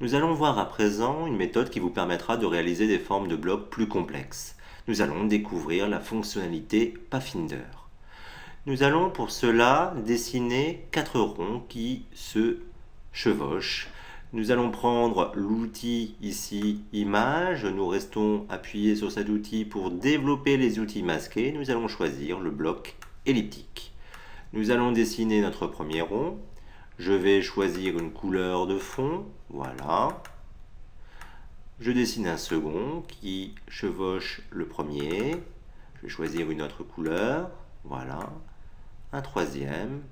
Nous allons voir à présent une méthode qui vous permettra de réaliser des formes de blocs plus complexes. Nous allons découvrir la fonctionnalité Pathfinder. Nous allons pour cela dessiner 4 ronds qui se chevauchent. Nous allons prendre l'outil ici image, nous restons appuyés sur cet outil pour développer les outils masqués. Nous allons choisir le bloc elliptique. Nous allons dessiner notre premier rond. Je vais choisir une couleur de fond, voilà. Je dessine un second qui chevauche le premier. Je vais choisir une autre couleur, voilà. Un troisième,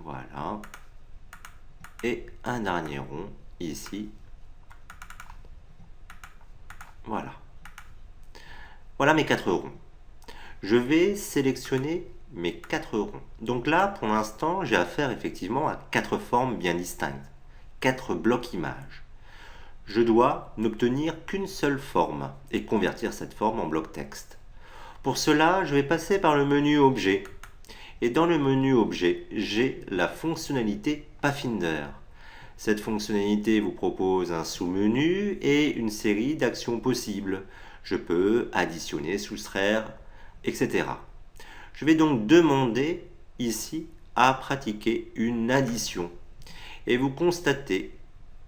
voilà. Et un dernier rond ici, voilà. Voilà mes 4 ronds. Je vais sélectionner mes 4 ronds. Donc là, pour l'instant, j'ai affaire effectivement à 4 formes bien distinctes, 4 blocs images. Je dois n'obtenir qu'une seule forme et convertir cette forme en bloc texte. Pour cela, je vais passer par le menu Objet. Et dans le menu Objet, j'ai la fonctionnalité Pathfinder. Cette fonctionnalité vous propose un sous-menu et une série d'actions possibles. Je peux additionner, soustraire, etc. Je vais donc demander ici à pratiquer une addition. Et vous constatez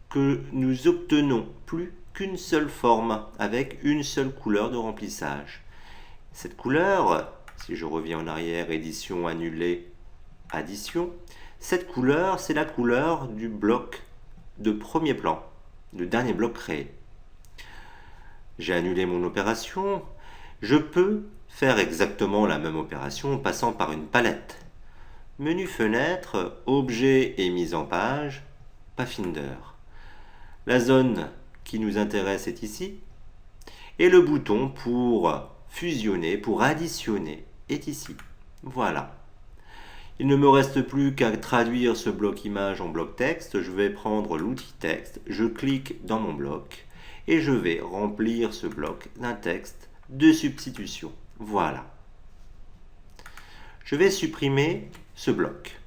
que nous obtenons plus qu'une seule forme avec une seule couleur de remplissage. Cette couleur, si je reviens en arrière, édition, annuler, addition, cette couleur, c'est la couleur du bloc de premier plan, le dernier bloc créé. J'ai annulé mon opération. Je peux faire exactement la même opération en passant par une palette. Menu fenêtre, objet et mise en page, Pathfinder. La zone qui nous intéresse est ici. Et le bouton pour fusionner, pour additionner, est ici. Voilà. Il ne me reste plus qu'à traduire ce bloc image en bloc texte. Je vais prendre l'outil texte, je clique dans mon bloc et je vais remplir ce bloc d'un texte de substitution. Voilà. Je vais supprimer ce bloc.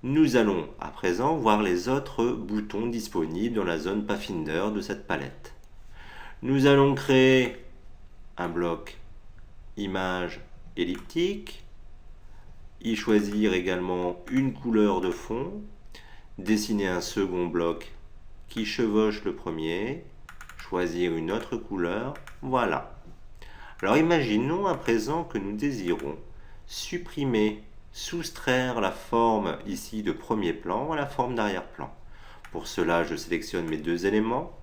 Nous allons à présent voir les autres boutons disponibles dans la zone Pathfinder de cette palette. Nous allons créer un bloc image elliptique, y choisir également une couleur de fond, dessiner un second bloc qui chevauche le premier, choisir une autre couleur, voilà. Alors imaginons à présent que nous désirons supprimer, soustraire la forme ici de premier plan à la forme d'arrière-plan. Pour cela, je sélectionne mes deux éléments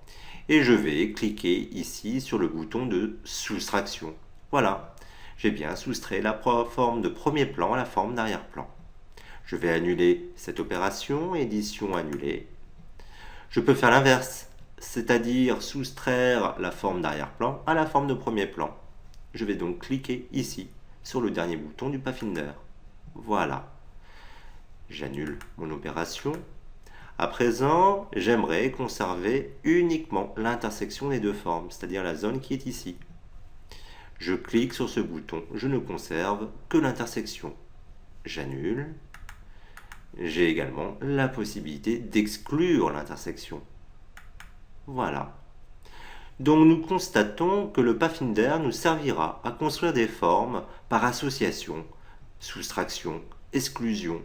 et je vais cliquer ici sur le bouton de soustraction. Voilà, j'ai bien soustrait la forme de premier plan à la forme d'arrière-plan. Je vais annuler cette opération, édition annulée. Je peux faire l'inverse, c'est-à-dire soustraire la forme d'arrière-plan à la forme de premier plan. Je vais donc cliquer ici sur le dernier bouton du Pathfinder. Voilà. J'annule mon opération. À présent, j'aimerais conserver uniquement l'intersection des deux formes, c'est-à-dire la zone qui est ici. Je clique sur ce bouton, je ne conserve que l'intersection. J'annule. J'ai également la possibilité d'exclure l'intersection. Voilà. Donc nous constatons que le Pathfinder nous servira à construire des formes par association, soustraction, exclusion.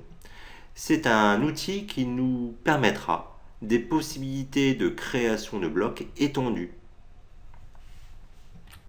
C'est un outil qui nous permettra des possibilités de création de blocs étendues